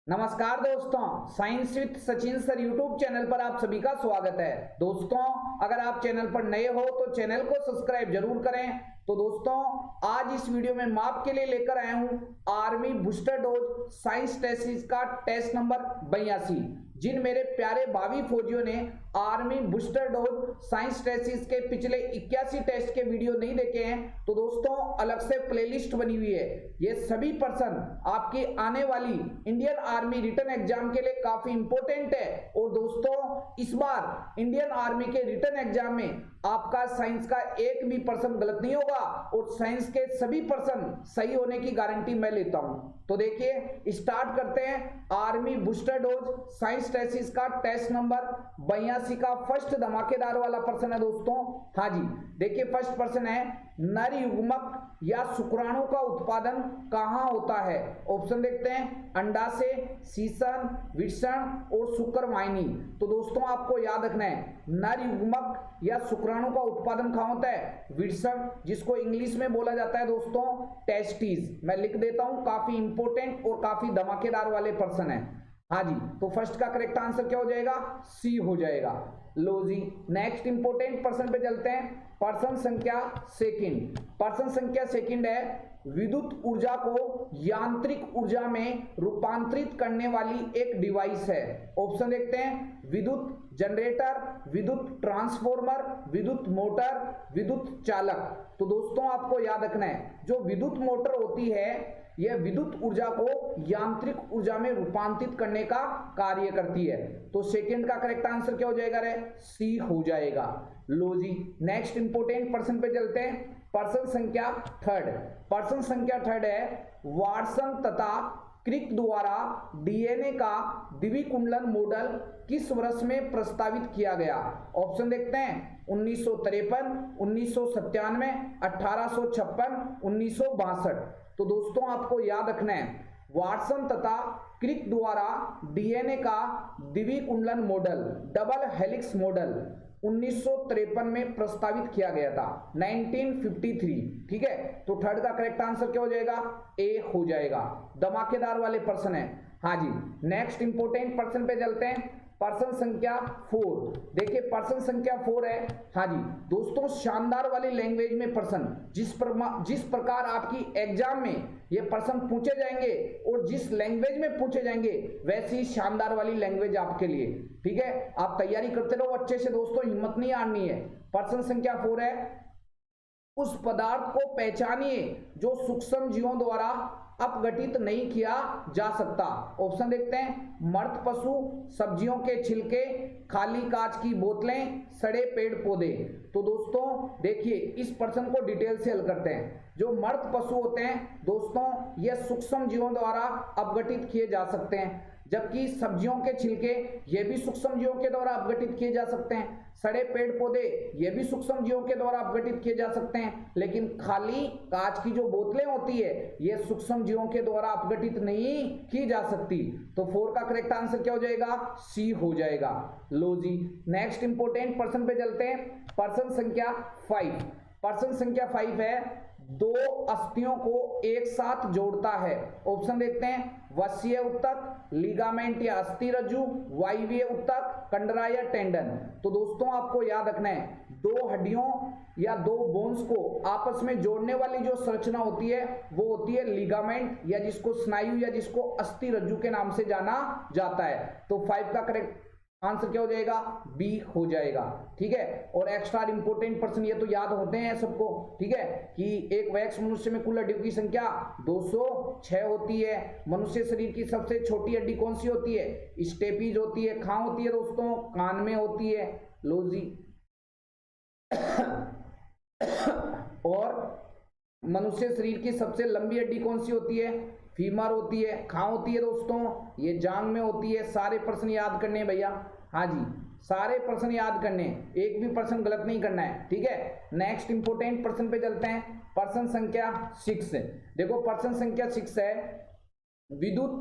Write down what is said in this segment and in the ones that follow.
नमस्कार दोस्तों, science with Sachin sir YouTube channel पर आप सभी का स्वागत है। दोस्तों, अगर आप चैनल पर नए हो तो चैनल को सब्सक्राइब जरूर करें। तो दोस्तों, आज इस वीडियो में मैं आपके लिए लेकर आया हूं army booster dose science test का टेस्ट नंबर 82। जिन मेरे प्यारे भावी फौजियों ने army booster dose science test के पिछले 81 टेस्ट के वीडियो नहीं देखे हैं, तो दोस्तों अलग से प्लेलिस्ट बनी हुई है। ये सभी पर्सन आपकी आने वाली इंडियन आर्मी रिटन एग्जाम के लिए काफी इंपॉर्टेंट है। और दोस्तों, इस बार इंडियन आर्मी के रिटन एग्जाम में आपका साइंस का एक भी पर्सन गलत नहीं होगा और साइंस के सभी पर्सन सही होने की गारंटी मैं लेता हूं। तो देखिए, स्टार्ट करते हैं army booster dose science test का टेस्ट नंबर 82 का फर्स्ट धमाकेदार वाला पर्सन है दोस्तों। हाँ जी, देखिए फर्स्ट पर्सन है, नर युग्मक या शुक्राणु का उत्पादन कहां होता है? ऑप्शन देखते हैं, अंडा से, सीसन, विषण और शुक्रवाहिनी। तो दोस्तों आपको याद रखना है, नर युग्मक या शुक्राणु का उत्पादन कहां होता है? विषण, जिसको इंग्लिश में बोला जाता है दोस्तों टेस्टिस। मैं लिख देता हूं, काफी इंपोर्टेंट और काफी धमाकेदार वाले पर्सन है। हाँ जी, तो फर्स्ट का करेक्ट आंसर क्या हो जाएगा? सी हो जाएगा। लो जी, नेक्स्ट इंपोर्टेंट पर्सन पे चलते हैं। पर्सन संख्या सेकंड। पर्सन संख्या सेकंड है, विद्युत ऊर्जा को यांत्रिक ऊर्जा में रूपांतरित करने वाली एक डिवाइस है। ऑप्शन देखते हैं, विद्युत जनरेटर, विद्युत ट्रांसफॉर्मर, विद्युत मोटर, विद्युत चालक। तो दोस्तों आपको याद रखना है, जो विद्युत मोटर होती है यह विद्युत ऊर्जा को यांत्रिक ऊर्जा में रूपांतरित करने का कार्य करती है। तो सेकंड का करेक्ट आंसर क्या हो जाएगा रे? सी हो जाएगा। लो जी, नेक्स्ट इंपोर्टेंट पर्सन पे चलते हैं। पर्सन संख्या थर्ड। पर्सन संख्या थर्ड है, वाटसन तथा क्रिक द्वारा डीएनए का द्विकुंडलन मॉडल किस वर्ष में प्रस्तावित किया गया? ऑप्शन देखते हैं, 1953, 1997, 1856, 1962। तो दोस्तों आपको याद रखना है, वाटसन तथा क्रिक द्वारा डीएनए का द्विकुंडलन मॉडल, डबल हेलिक्स मॉडल 1953 में प्रस्तावित किया गया था, 1953। ठीक है, तो थर्ड का करेक्ट आंसर क्या हो जाएगा? ए हो जाएगा। धमाकेदार वाले पर्सन है। हाँ जी, नेक्स्ट इंपोर्टेंट पर्सन पे चलते हैं। पर्सन संख्या 4। देखिए पर्सन संख्या 4 है। हाँ जी दोस्तों, शानदार वाली लैंग्वेज में पर्सन, जिस प्रकार आपकी एग्जाम में ये पर्सन पूछे जाएंगे और जिस लैंग्वेज में पूछे जाएंगे, वैसी शानदार वाली लैंग्वेज आपके लिए। ठीक है, आप तैयारी करते रहो अच्छे से दोस्तों, हिम्मत नहीं हारनी है। पर्सन संख्या 4 है, उस पदार्थ को पहचानिए जो सूक्ष्म जीवों द्वारा अपघटित नहीं किया जा सकता। ऑप्शन देखते हैं, मृत पशु, सब्जियों के छिलके, खाली कांच की बोतलें, सड़े पेड़ पौधे। तो दोस्तों देखिए, इस पर्सन को डिटेल से हल करते हैं। जो मृत पशु होते हैं दोस्तों, ये सूक्ष्म जीवों द्वारा अपघटित किए जा सकते हैं, जबकि सब्जियों के छिलके ये भी सूक्ष्म जीवों के द्वारा अपघटित किए जा सकते हैं। सड़े पेड़ पौधे ये भी सूक्ष्म जीवों के द्वारा अपघटित किए जा सकते हैं, लेकिन खाली कांच की जो बोतलें होती है ये सूक्ष्म जीवों के द्वारा अपघटित नहीं की जा सकती। तो 4 का करेक्ट आंसर क्या हो जाएगा? सी हो जाएगा। लो जी, नेक्स्ट इंपोर्टेंट पर्सन पे चलते हैं। पर्सन संख्या 5। पर्सन संख्या 5 है, दो अस्थियों को एक साथ जोड़ता है। ऑप्शन देखते हैं, वसीय उत्तक, लिगामेंट या अस्थि रज्जु, वायवीय उत्तक, कंडरा या टेंडन। तो दोस्तों आपको याद रखना है, दो हड्डियों या दो बोन्स को आपस में जोड़ने वाली जो संरचना होती है वो होती है लिगामेंट, या जिसको स्नायु या जिसको अस्थि रज्जु के नाम से जाना जाता है। तो 5 का करेक्ट आंसर क्या हो जाएगा? बी हो जाएगा। ठीक है, और एक्स्ट्रा इंपोर्टेंट पर्सन ये तो याद होते हैं सबको। ठीक है, कि एक वयस्क मनुष्य में कुल हड्डियों की संख्या 206 होती है। मनुष्य शरीर की सबसे छोटी हड्डी कौन सी होती है? स्टेपीज होती है। कहाँ होती है दोस्तों? कान में होती है। लो जी और मनुष्य शरीर की सबसे लंबी हड्डी कौन सी होती है? फीमर होती है। कहाँ होती है दोस्तों? ये जांग में होती है। सारे प्रश्न याद करने हैं भैया। हाँ जी, सारे प्रश्न याद करने हैं, एक भी प्रश्न गलत नहीं करना है। ठीक है, नेक्स्ट इंपोर्टेंट पर्सन पे चलते हैं। पर्सन संख्या 6। देखो पर्सन संख्या 6 है, विद्युत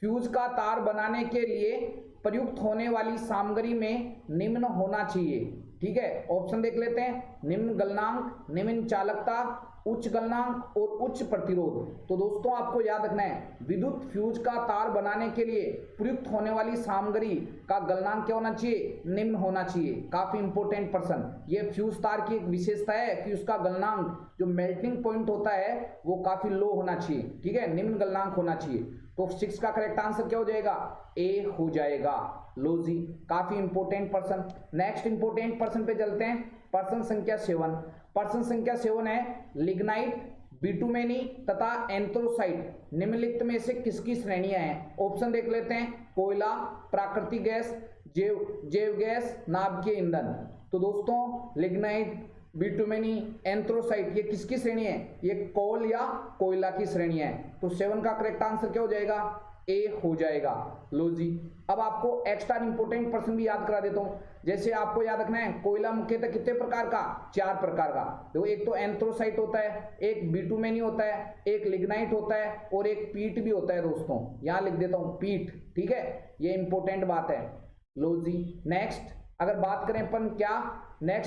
फ्यूज का तार बनाने के लिए प्रयुक्त होने वाली सामग्री में निम्न होना चाहिए। ठीक है, ऑप्शन देख लेते हैं, निम्न गलनांक, निम्न चालकता, उच्च गलनांक और उच्च प्रतिरोध। तो दोस्तों आपको याद रखना है, विद्युत फ्यूज का तार बनाने के लिए प्रयुक्त होने वाली सामग्री का गलनांक क्या होना चाहिए, निम्न होना चाहिए। काफी इंपॉर्टेंट प्रश्न। ये फ्यूज तार की एक विशेषता है कि उसका गलनांक जो मेल्टिंग पॉइंट होता है वो काफी लो होना चाहिए, ठीक है, निम्न गलनांक होना चाहिए। तो 6 का करेक्ट आंसर क्या हो जाएगा, ए हो जाएगा। लो जी, काफी important person. Next important person पे चलते हैं, पर्सन संख्या 7। पर्सन संख्या 7 है लिग्नाइट, बिटुमेनी तथा एंथ्रोसाइट निम्नलिखित में से किसकी श्रेणियां हैं। ऑप्शन देख लेते हैं, कोयला, प्राकृतिक गैस, जैव गैस, नाभिकीय ईंधन। तो दोस्तों लिग्नाइट, बिटुमेनी, एंथ्रोसाइट ये किसकी श्रेणी है, ये कोल या कोयला की श्रेणी है। तो 7 का करेक्ट आंसर क्या हो जाएगा, ए हो जाएगा। लो जी, अब आपको एक्स्ट्रा इंपोर्टेंट पर्सन भी याद करा देता हूं। जैसे आपको याद रखना है, कोयला मुख्यतः कितने प्रकार का, 4 प्रकार का। देखो, एक तो एंथ्रोसाइट होता है, एक बिटुमेनी होता है, एक लिग्नाइट होता है और एक पीट भी होता है। दोस्तों यहां लिख देता हूं पीट, ठीक है, ये इंपॉर्टेंट बात है। लो जी, नेक्स्ट अगर बात करें अपन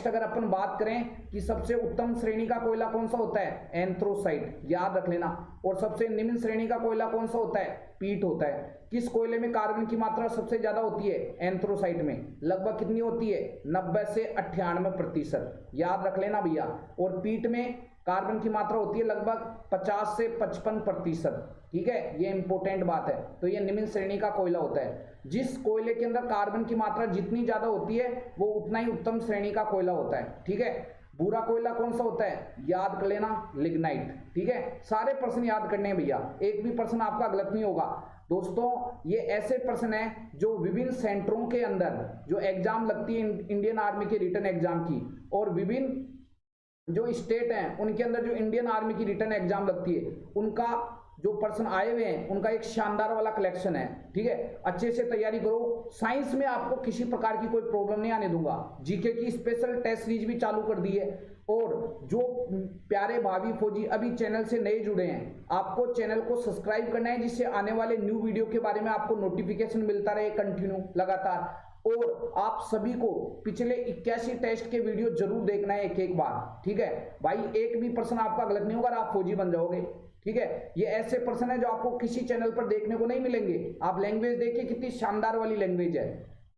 अगर अपन बात करें कि सबसे उत्तम श्रेणी का कोयला कौन सा होता है, एंथ्रोसाइट, याद रख लेना। और सबसे निम्न श्रेणी का कोयला कौन सा होता है, पीट होता है। किस कोयले में कार्बन की मात्रा सबसे ज्यादा होती है, एंथ्रोसाइट में। लगभग कितनी होती है, 90 से 98%, याद रख लेना भैया। और पीट में कार्बन की मात्रा होती है लगभग 50 से 55%, ठीक है, ये इंपॉर्टेंट बात है। तो ये निम्न श्रेणी का कोयला होता है। जिस कोयले के अंदर कार्बन की मात्रा जितनी ज्यादा होती है वो उतना ही उत्तम श्रेणी का कोयला होता है, ठीक है। बुरा कोयला कौन सा होता है, याद कर लेना, लिग्नाइट, ठीक है। सारे प्रश्न याद करने हैं भैया, एक भी प्रश्न आपका गलत नहीं होगा। दोस्तों ये ऐसे प्रश्न है जो विभिन्न सेंटरों के अंदर जो एग्जाम लगती है इंडियन आर्मी के रिटन एग्जाम की, और विभिन्न जो स्टेट हैं उनके अंदर जो इंडियन आर्मी की रिटन एग्जाम लगती है, उनका जो पर्सन आए हुए हैं उनका एक शानदार वाला कलेक्शन है, ठीक है। अच्छे से तैयारी करो। साइंस में आपको किसी प्रकार की कोई प्रॉब्लम नहीं आने दूंगा। जीके की स्पेशल टेस्ट सीरीज भी चालू कर दी है। और जो प्यारे भावी फौजी अभी चैनल से नए जुड़े हैं, आपको चैनल को सब्सक्राइब करना है, जिससे आने वाले न्यू वीडियो के बारे में आपको नोटिफिकेशन मिलता रहे कंटिन्यू लगातार। और आप सभी को पिछले 81 टेस्ट के वीडियो जरूर देखना है एक बार, ठीक है भाई। एक भी प्रश्न आपका गलत नहीं होगा, आप फौजी बन जाओगे, ठीक है। ये ऐसे प्रश्न है जो आपको किसी चैनल पर देखने को नहीं मिलेंगे। आप लैंग्वेज देखिए कितनी शानदार वाली लैंग्वेज है।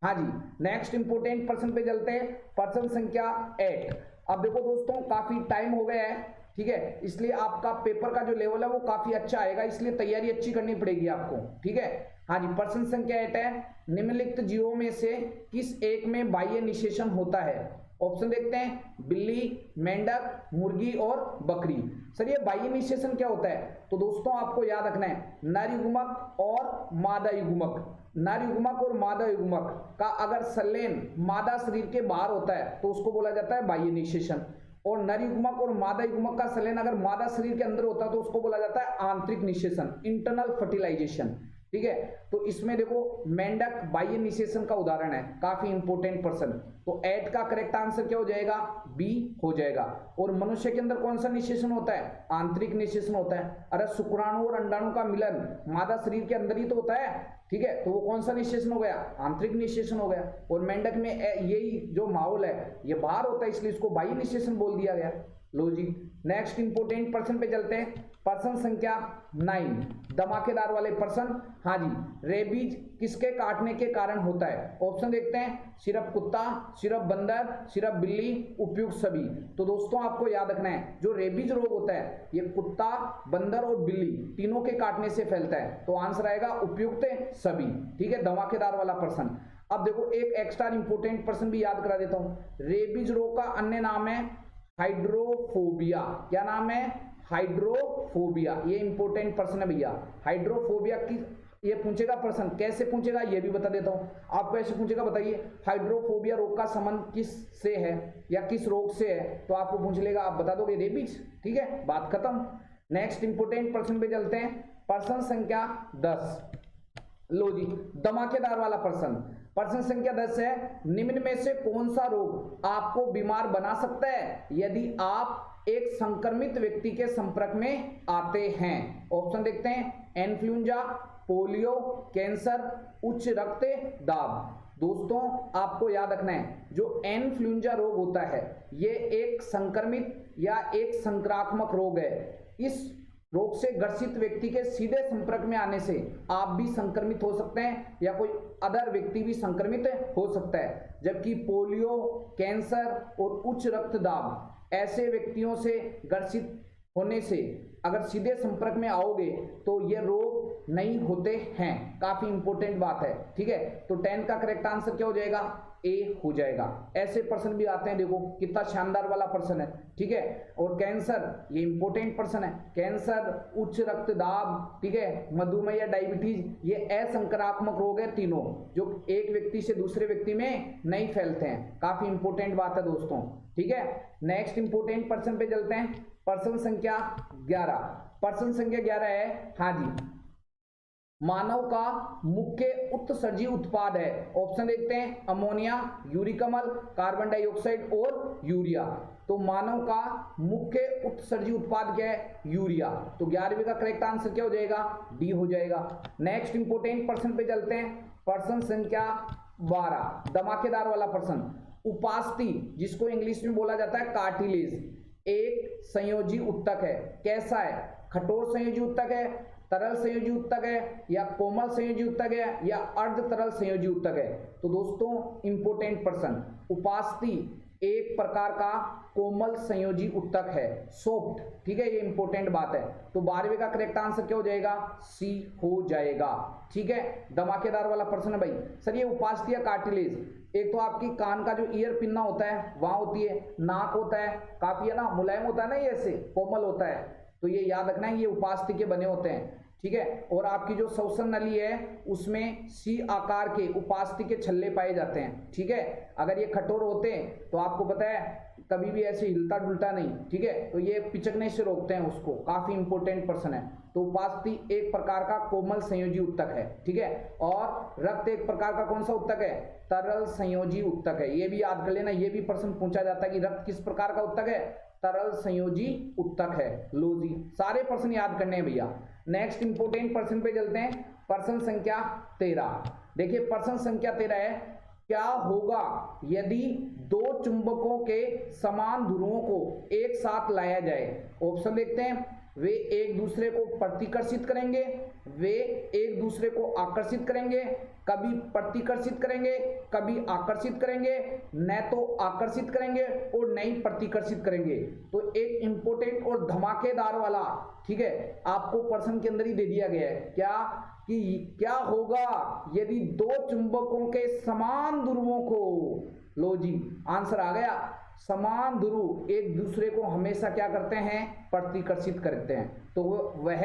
हाँ जी, नेक्स्ट इंपोर्टेंट पर्सन पे चलते हैं, पर्सन संख्या 8। अब देखो दोस्तों काफी टाइम हो गया है, ठीक है, इसलिए आपका पेपर का जो लेवल है वो काफी अच्छा आएगा, इसलिए तैयारी अच्छी करनी पड़ेगी आपको, ठीक है। हाँ जी, पर्सन संख्या 8 है, निम्नलिखित जीवों में से किस एक में बाह्य निषेचन होता है। ऑप्शन देखते हैं, बिल्ली, मेंढक, मुर्गी और बकरी। सर ये बाह्य निषेचन क्या होता है, तो दोस्तों आपको याद रखना है, नर युग्मक और मादा युग्मक। नर युग्मक और मादा युग्मक का अगर संलयन मादा शरीर के बाहर होता है तो उसको बोला जाता है बाह्य निषेचन। और नर युग्मक और मादा युग्मक का संलयन अगर मादा शरीर के अंदर होता है तो उसको बोला जाता है आंतरिक निषेचन, इंटरनल फर्टिलाइजेशन, ठीक है। तो इसमें देखो मेंढक बाह्य निषेचन का उदाहरण है, काफी इंपोर्टेंट पर्सन। तो 8 का करेक्ट आंसर क्या हो जाएगा, बी हो जाएगा। और मनुष्य के अंदर कौन सा निषेचन होता है, आंतरिक निषेचन होता है। अरे शुक्राणु और अंडाणु का मिलन मादा शरीर के अंदर ही तो होता है, ठीक है, तो वो कौन सा निषेचन हो गया, आंतरिक निषेचन हो गया। और मेंढक में यही जो माहौल है ये बाहर होता है, इसलिए इसको बाह्य निषेचन बोल दिया गया। लो जी, नेक्स्ट इंपोर्टेंट पर्सन पे चलते हैं, पर्सन संख्या 9, धमाकेदार वाले पर्सन। हाँ जी, रेबीज किसके काटने के कारण होता है। ऑप्शन देखते हैं, सिर्फ कुत्ता, सिर्फ बंदर, सिर्फ बिल्ली, उपयुक्त सभी। तो दोस्तों आपको याद रखना है, जो रेबीज रोग होता है ये कुत्ता, बंदर और बिल्ली तीनों के काटने से फैलता है। तो आंसर आएगा उपयुक्त सभी, ठीक है, धमाकेदार वाला पर्सन। अब देखो एक एक्स्ट्रा इंपोर्टेंट पर्सन भी याद करा देता हूं। रेबीज रोग का अन्य नाम है हाइड्रोफोबिया। क्या नाम है, हाइड्रोफोबिया। ये इंपॉर्टेंट पर्सन है भैया। हाइड्रोफोबिया की ये पूछेगा पर्सन, कैसे पूछेगा ये भी बता देता हूं आपको। ऐसे पूछेगा, बताइए हाइड्रोफोबिया रोग का संबंध किस से है या किस रोग से है, तो आपको पूछ लेगा, आप बता दोगे रेबीज, ठीक है, बात खत्म। नेक्स्ट इंपोर्टेंट पर्सन पे चलते हैं, पर्सन संख्या 10। लो जी, धमाकेदार वाला पर्सन। पर्सन संख्या 10 है, निम्न में से कौन सा रोग आपको बीमार बना सकता है यदि आप एक संक्रमित व्यक्ति के संपर्क में आते हैं। ऑप्शन देखते हैं, इन्फ्लुएंजा, पोलियो, कैंसर, उच्च रक्तदाब। दोस्तों आपको याद रखना है, जो इन्फ्लुएंजा रोग होता है ये एक संक्रमित या एक संक्रामक रोग है। इस रोग से ग्रसित व्यक्ति के सीधे संपर्क में आने से आप भी संक्रमित हो सकते हैं या कोई अदर व्यक्ति भी संक्रमित हो सकता है। जबकि पोलियो, कैंसर और उच्च रक्तदाब ऐसे व्यक्तियों से ग्रसित होने से अगर सीधे संपर्क में आओगे तो ये रोग नहीं होते हैं। काफी इंपॉर्टेंट बात है, ठीक है। तो 10 का करेक्ट आंसर क्या हो जाएगा? ए हो जाएगा। ऐसे पर्सन भी आते हैं, देखो कितना शानदार वाला पर्सन है, ठीक है। और कैंसर, ये इंपॉर्टेंट पर्सन है। कैंसर, उच्च रक्तदाब, ठीक है, मधुमेह या डायबिटीज, ये असंक्रामक रोग है तीनों, जो एक व्यक्ति से दूसरे व्यक्ति में नहीं फैलते हैं। काफी इंपॉर्टेंट बात है दोस्तों, ठीक है। नेक्स्ट इंपॉर्टेंट पर्सन पे चलते हैं। पर्सन संख्या 11। पर्सन संख्या 11 है, हाँ जी, मानव का मुख्य उत्सर्जी उत्पाद है। ऑप्शन देखते हैं, अमोनिया, यूरिक अम्ल, कार्बन डाइऑक्साइड और यूरिया। तो मानव का मुख्य उत्सर्जी उत्पाद क्या है? यूरिया। तो 11वीं का करेक्ट आंसर क्या हो जाएगा? डी हो जाएगा। नेक्स्ट इंपोर्टेंट पर्सन पे चलते हैं। पर्सन संख्या 12, धमाकेदार वाला पर्सन, उपास्थि, जिसको इंग्लिश में बोला जाता है कार्टिलेज, एक संयोजी उत्तक है। कैसा है? कठोर संयोजी उत्तक है, तरल संयोजी उत्तक है, या कोमल संयोजी उत्तक है, या अर्ध तरल संयोजी उत्तक है। तो दोस्तों इंपोर्टेंट पर्सन, उपास्थि एक प्रकार का कोमल संयोजी उत्तक है, सॉफ्ट, ठीक है, ये इंपॉर्टेंट बात है। तो 12वीं का करेक्ट आंसर क्या हो जाएगा? सी हो जाएगा, ठीक है। धमाकेदार वाला पर्सन है भाई। सर ये उपास्थि या कार्टिलेज, एक तो आपकी कान का जो ईयर पिन्ना होता है वहां होती है, नाक होता है, काफी है ना, मुलायम होता है ना, ये ऐसे कोमल होता है, तो ये याद रखना है, ये उपास्थि के बने होते हैं, ठीक है। और आपकी जो श्वसन नली है उसमें सी आकार के उपास्थि के छल्ले पाए जाते हैं, ठीक है। अगर ये कठोर होते हैं तो आपको पता है कभी भी ऐसे हिलता डुलता नहीं, ठीक है, तो ये पिचकने से रोकते हैं उसको। काफी इंपॉर्टेंट पर्सन है। तो उपास्थि एक प्रकार का कोमल संयोजी उत्तक है, ठीक है। और रक्त एक प्रकार का कौन सा उत्तक है? तरल संयोजी उत्तक है। ये भी याद कर लेना, ये भी प्रश्न पूछा जाता है कि रक्त किस प्रकार का उत्तक है? तरल संयोजी उत्तक है। लो जी, सारे पर्सन याद करने हैं भैया। नेक्स्ट इंपोर्टेंट पर्सन पे चलते हैं। पर्सन संख्या 13। देखिए पर्सन संख्या 13 है, क्या होगा यदि दो चुंबकों के समान ध्रुवों को एक साथ लाया जाए? ऑप्शन देखते हैं। वे एक दूसरे को प्रतिकर्षित करेंगे, वे एक दूसरे को आकर्षित करेंगे, कभी प्रतिकर्षित करेंगे, कभी आकर्षित करेंगे, न तो आकर्षित करेंगे और न ही प्रतिकर्षित करेंगे। तो एक इंपोर्टेंट और धमाकेदार वाला, ठीक है, आपको पर्सन के अंदर ही दे दिया गया है। क्या कि क्या होगा यदि दो चुंबकों के समान ध्रुवों को, लो जी आंसर आ गया, समान ध्रुव एक दूसरे को हमेशा क्या करते हैं? प्रतिकर्षित करते हैं। तो वह,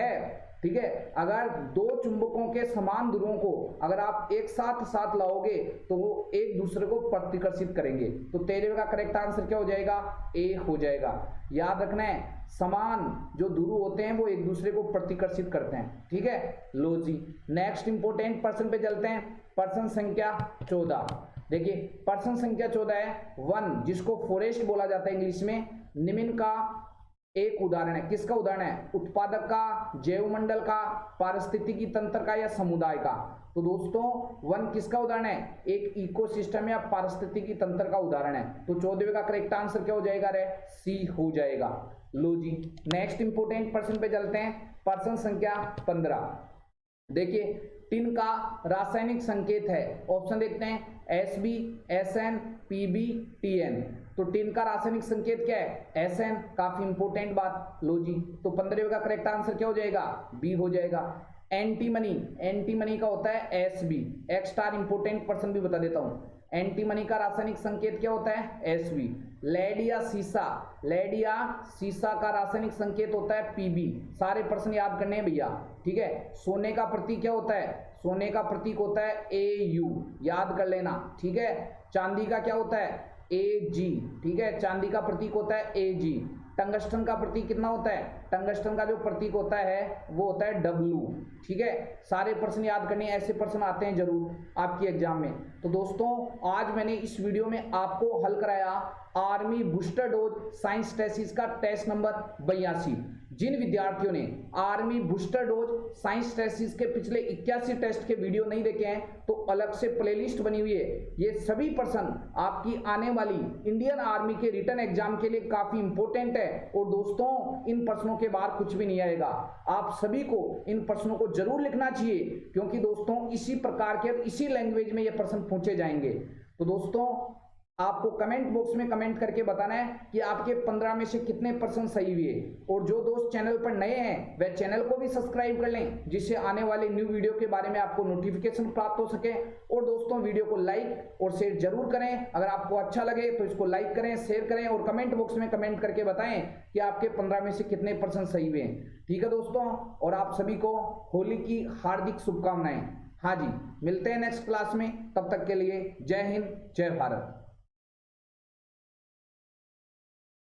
ठीक है, अगर दो चुंबकों के समान ध्रुवों को अगर आप एक साथ लाओगे तो वो एक दूसरे को प्रतिकर्षित करेंगे। तो 13 का करेक्ट आंसर क्या हो जाएगा? ए हो जाएगा। याद रखना है, समान जो ध्रुव होते हैं वो एक दूसरे को प्रतिकर्षित करते हैं, ठीक है। लो जी, नेक्स्ट इंपोर्टेंट पर्सन पे चलते हैं। पर्सन संख्या 14। देखिए पर्सन संख्या 14 है, वन, जिसको फॉरेस्ट बोला जाता है इंग्लिश में, निम्न का एक उदाहरण है। किसका उदाहरण है? उत्पादक का, जैवमंडल का, पारिस्थितिकी तंत्र का, या समुदाय का। तो दोस्तों वन किसका उदाहरण है? एक इकोसिस्टम या पारिस्थितिकी तंत्र का उदाहरण है। तो 14वें का करेक्ट आंसर क्या हो जाएगा रे? सी हो जाएगा। लो जी, नेक्स्ट इंपोर्टेंट पर्सन पे चलते हैं। पर्सन संख्या 15। देखिए टिन का रासायनिक संकेत है। ऑप्शन देखते हैं, Sb, Sn, Pb, Tn। तो टिन का रासायनिक संकेत क्या है? Sn। काफी इंपोर्टेंट बात। लो जी, तो 15वें का करेक्ट आंसर क्या हो जाएगा? बी हो जाएगा। एंटीमनी, एंटीमनी का होता है Sb। एक स्टार इंपोर्टेंट पर्सन भी बता देता हूं। एंटीमनी का रासायनिक संकेत क्या होता है? Sb। लेड या सीसा, लेड या सीसा का रासायनिक संकेत होता है Pb। सारे पर्सन याद करने हैं भैया, ठीक है। सोने का प्रतीक क्या होता है? सोने का प्रतीक होता है Au, याद कर लेना, ठीक है। चांदी का क्या होता है? Ag, ठीक है, चांदी का प्रतीक होता है Ag। टंगस्टन का प्रतीक कितना होता है? टंगस्टन का जो प्रतीक होता है वो होता है W, ठीक है। सारे प्रश्न याद करने, ऐसे प्रश्न आते हैं जरूर आपकी एग्जाम में। तो दोस्तों आज मैंने इस वीडियो में आपको हल कराया army booster dose science test का टेस्ट नंबर 82, जिन विद्यार्थियों ने army booster dose science test के पिछले 81 टेस्ट के वीडियो नहीं देखे हैं तो अलग से प्लेलिस्ट बनी हुई है। ये सभी प्रश्न आपकी आने वाली इंडियन आर्मी के रिटन एग्जाम के लिए काफी इंपॉर्टेंट है। और दोस्तों इन प्रश्नों के बाहर कुछ भी नहीं आएगा। आप सभी को इन प्रश्नों को जरूर लिखना चाहिए, क्योंकि दोस्तों इसी प्रकार के इसी लैंग्वेज में ये प्रश्न पूछे जाएंगे। तो दोस्तों आपको कमेंट बॉक्स में कमेंट करके बताना है कि आपके 15 में से कितने % सही हुए। और जो दोस्त चैनल पर नए हैं वह चैनल को भी सब्सक्राइब कर लें, जिससे आने वाले न्यू वीडियो के बारे में आपको नोटिफिकेशन प्राप्त हो सके। और दोस्तों वीडियो को लाइक और शेयर जरूर करें। अगर आपको अच्छा लगे तो इसको लाइक करें, शेयर करें और कमेंट बॉक्स में कमेंट करके बताएं कि आपके 15 में से कितने % सही हुए। ठीक है दोस्तों, और आप सभी को होली की हार्दिक शुभकामनाएं। हाँ जी, मिलते हैं नेक्स्ट क्लास में। तब तक के लिए जय हिंद, जय भारत।